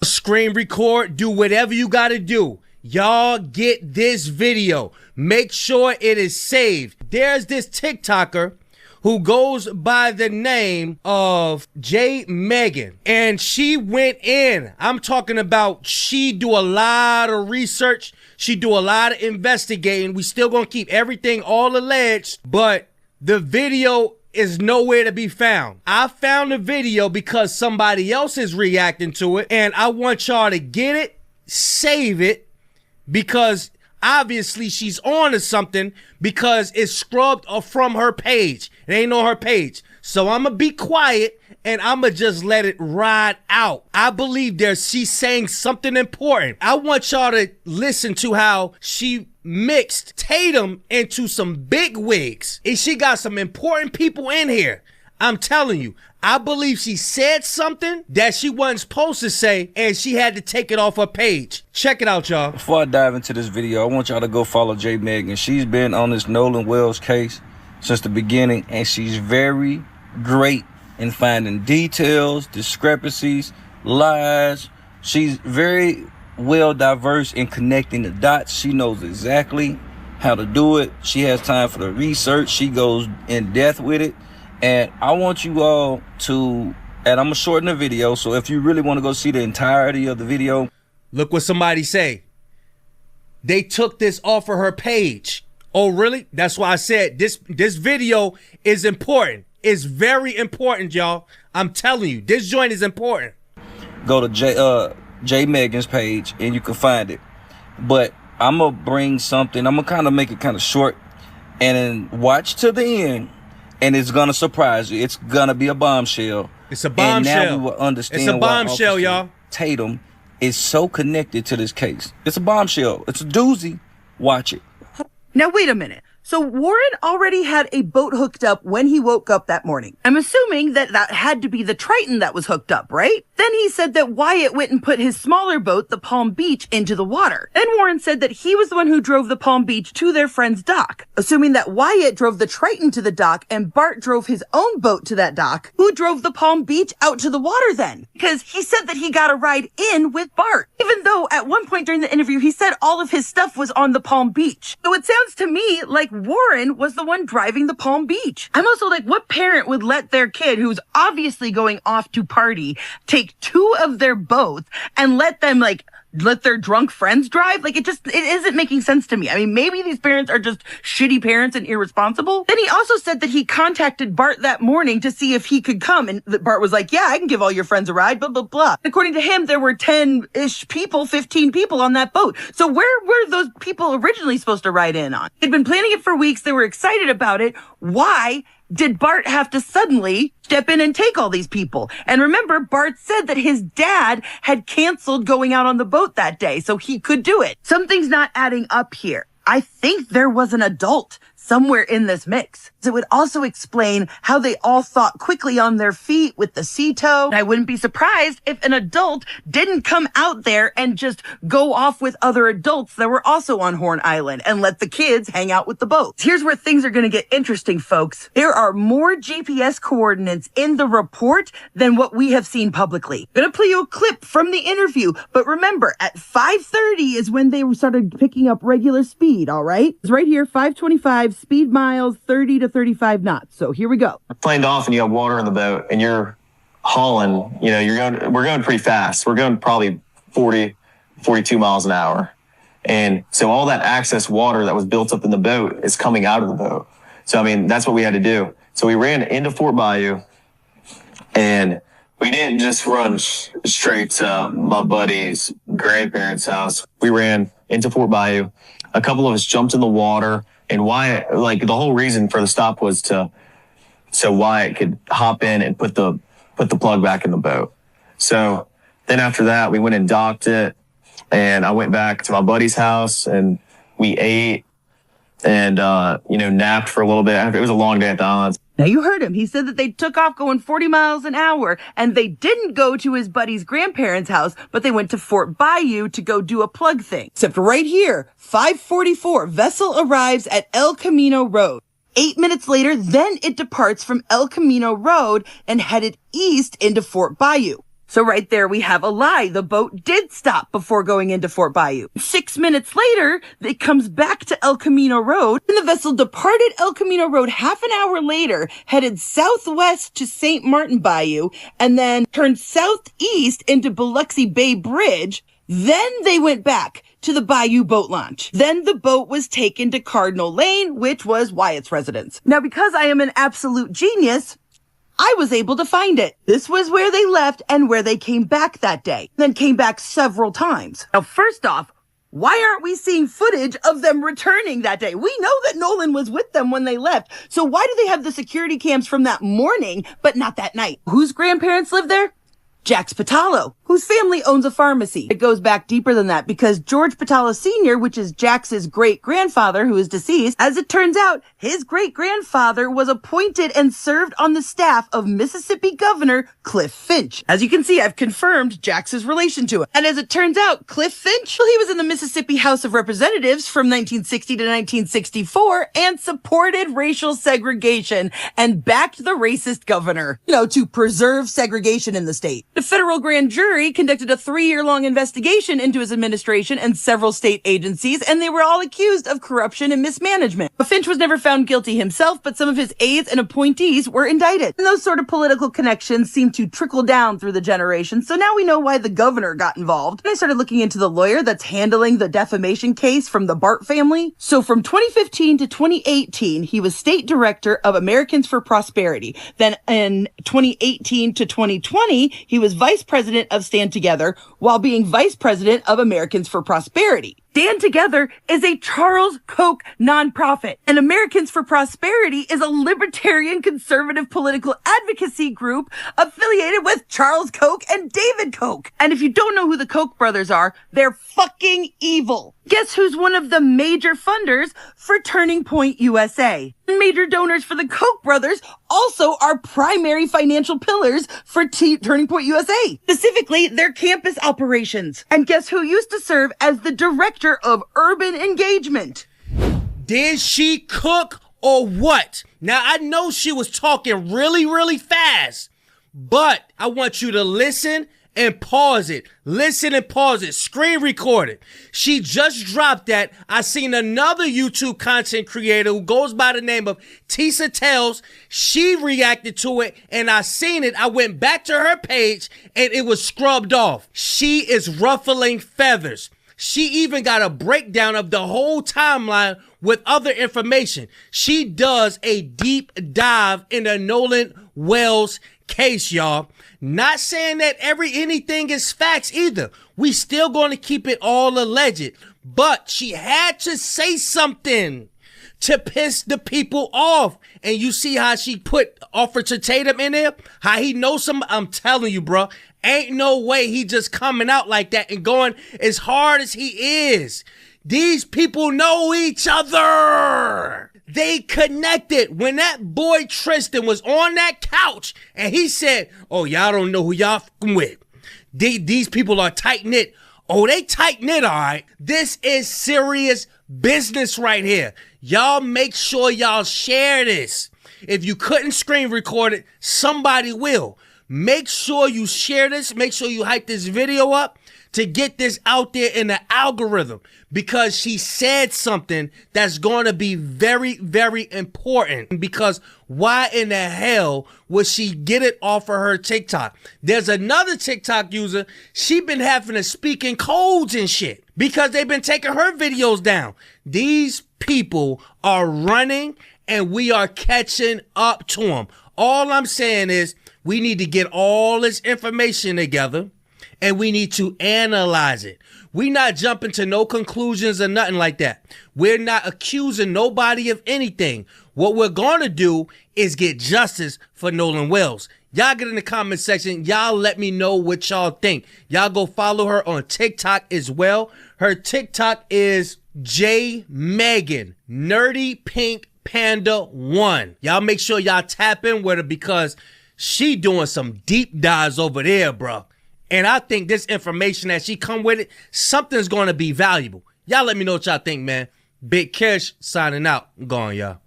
Screen record, do whatever you gotta do. Y'all get this video. Make sure it is saved. There's this TikToker who goes by the name of J Megan, and she went in. I'm talking about she do a lot of research. She do a lot of investigating. We still gonna keep everything all alleged, but the video is nowhere to be found. I found the video because somebody else is reacting to it, and I want y'all to get it, save it, because obviously she's on to something because it's scrubbed from her page. It ain't on her page. So I'm gonna be quiet and I'm gonna just let it ride out. I believe she's saying something important. I want y'all to listen to how she mixed Tatum into some big wigs. And she got some important people in here. I'm telling you, I believe she said something that she wasn't supposed to say, and she had to take it off her page. Check it out, y'all. Before I dive into this video, I want y'all to go follow J Megan. She's been on this Nolan Wells case since the beginning, and she's very great in finding details, discrepancies, lies. She's very well diverse in connecting the dots. She knows exactly how to do it. She has time for the research. She goes in depth with it. And I want you all to, and I'm gonna shorten the video, so if you really want to go see the entirety of the video. Look what somebody say. They took this off of her page. Oh, really? That's why I said this video is important. It's very important, y'all. I'm telling you, this joint is important. Go to J Megan's page and you can find it. But I'm gonna bring something, I'm gonna kind of make it kind of short, and then watch to the end, and it's gonna surprise you. It's gonna be a bombshell. It's a bombshell. And now we will understand. It's a bombshell, y'all. Tatum is so connected to this case. It's a bombshell. It's a doozy. Watch it. Now wait a minute. So Warren already had a boat hooked up when he woke up that morning. I'm assuming that had to be the Triton that was hooked up, right? Then he said that Wyatt went and put his smaller boat, the Palm Beach, into the water. Then Warren said that he was the one who drove the Palm Beach to their friend's dock. Assuming that Wyatt drove the Triton to the dock and Bart drove his own boat to that dock, who drove the Palm Beach out to the water then? Because he said that he got a ride in with Bart, even though at one point during the interview he said all of his stuff was on the Palm Beach. So it sounds to me like Warren was the one driving the Palm Beach. I'm also like, what parent would let their kid, who's obviously going off to party, take two of their boats and let their drunk friends drive? Like, it isn't making sense to me. I mean, maybe these parents are just shitty parents and irresponsible. Then he also said that he contacted Bart that morning to see if he could come. And Bart was like, yeah, I can give all your friends a ride, blah, blah, blah. According to him, there were 10-ish people, 15 people on that boat. So where were those people originally supposed to ride in on? They'd been planning it for weeks. They were excited about it. Why did Bart have to suddenly step in and take all these people? And remember, Bart said that his dad had canceled going out on the boat that day, so he could do it. Something's not adding up here. I think there was an adult somewhere in this mix. It would also explain how they all thought quickly on their feet with the sea tow. And I wouldn't be surprised if an adult didn't come out there and just go off with other adults that were also on Horn Island and let the kids hang out with the boats. Here's where things are going to get interesting, folks. There are more GPS coordinates in the report than what we have seen publicly. I'm going to play you a clip from the interview, but remember, at 5:30 is when they started picking up regular speed, all right? It's right here, 525, speed miles, 30 to 35 knots. So here we go. Planed off and you have water in the boat and you're hauling, we're going pretty fast. We're going probably 40, 42 miles an hour. And so all that excess water that was built up in the boat is coming out of the boat. So, I mean, that's what we had to do. So we ran into Fort Bayou, and we didn't just run straight to my buddy's grandparents' house. We ran into Fort Bayou. A couple of us jumped in the water. And Wyatt, the whole reason for the stop was so Wyatt could hop in and put the plug back in the boat. So then after that, we went and docked it, and I went back to my buddy's house and we ate and, napped for a little bit. It was a long day at the islands. Now you heard him. He said that they took off going 40 miles an hour, and they didn't go to his buddy's grandparents' house, but they went to Fort Bayou to go do a plug thing. Except right here, 5:44, vessel arrives at El Camino Road. 8 minutes later, then it departs from El Camino Road and headed east into Fort Bayou. So right there we have a lie. The boat did stop before going into Fort Bayou. 6 minutes later, it comes back to El Camino Road, and the vessel departed El Camino Road half an hour later, headed southwest to St. Martin Bayou, and then turned southeast into Biloxi Bay Bridge. Then they went back to the Bayou boat launch. Then the boat was taken to Cardinal Lane, which was Wyatt's residence. Now, because I am an absolute genius, I was able to find it. This was where they left and where they came back that day, then came back several times. Now, first off, why aren't we seeing footage of them returning that day? We know that Nolan was with them when they left. So why do they have the security cams from that morning, but not that night? Whose grandparents lived there? Jax Patalo, whose family owns a pharmacy. It goes back deeper than that because George Patalo Sr., which is Jax's great-grandfather who is deceased, as it turns out, his great-grandfather was appointed and served on the staff of Mississippi Governor Cliff Finch. As you can see, I've confirmed Jax's relation to him. And as it turns out, Cliff Finch, well, he was in the Mississippi House of Representatives from 1960 to 1964 and supported racial segregation and backed the racist governor, to preserve segregation in the state. The federal grand jury conducted a 3-year-long investigation into his administration and several state agencies, and they were all accused of corruption and mismanagement. Finch was never found guilty himself, but some of his aides and appointees were indicted. And those sort of political connections seem to trickle down through the generations, so now we know why the governor got involved. And I started looking into the lawyer that's handling the defamation case from the Bart family. So from 2015 to 2018, he was state director of Americans for Prosperity. Then in 2018 to 2020, he was vice president of Stand Together while being vice president of Americans for Prosperity. Stand Together is a Charles Koch nonprofit, and Americans for Prosperity is a libertarian conservative political advocacy group affiliated with Charles Koch and David Koch. And if you don't know who the Koch brothers are, they're fucking evil. Guess who's one of the major funders for Turning Point USA? Major donors for the Koch brothers also are primary financial pillars for Turning Point USA, specifically their campus operations. And guess who used to serve as the director of urban engagement? Did she cook or what? Now, I know she was talking really, really fast, but I want you to listen and pause it. Listen and pause it. Screen record it. She just dropped that. I seen another YouTube content creator who goes by the name of Tisa Tells. She reacted to it and I seen it. I went back to her page and it was scrubbed off. She is ruffling feathers. She even got a breakdown of the whole timeline with other information. She does a deep dive into Nolan Wells case, y'all. Not saying that anything is facts either. We still going to keep it all alleged. But she had to say something to piss the people off. And you see how she offered to Tatum in there? How he knows some. I'm telling you, bro. Ain't no way he just coming out like that and going as hard as he is. These people know each other. They connected. When that boy Tristan was on that couch and he said, oh, y'all don't know who y'all fucking with. These people are tight-knit. Oh, they tight-knit, all right. This is serious business right here. Y'all make sure y'all share this. If you couldn't screen record it, somebody will. Make sure you share this. Make sure you hype this video up to get this out there in the algorithm, because she said something that's going to be very, very important. Because why in the hell would she get it off of her TikTok? There's another TikTok user. She been having to speak in codes and shit because they've been taking her videos down. These people are running and we are catching up to them. All I'm saying is we need to get all this information together and we need to analyze it. We not jumping to no conclusions or nothing like that. We're not accusing nobody of anything. What we're going to do is get justice for Nolan Wells. Y'all get in the comment section. Y'all let me know what y'all think. Y'all go follow her on TikTok as well. Her TikTok is J Megan Nerdy Pink Panda 1. Y'all make sure y'all tap in with her because she doing some deep dives over there, bro. And I think this information that she come with it, something's going to be valuable. Y'all let me know what y'all think, man. Big Kish signing out. I'm gone, y'all.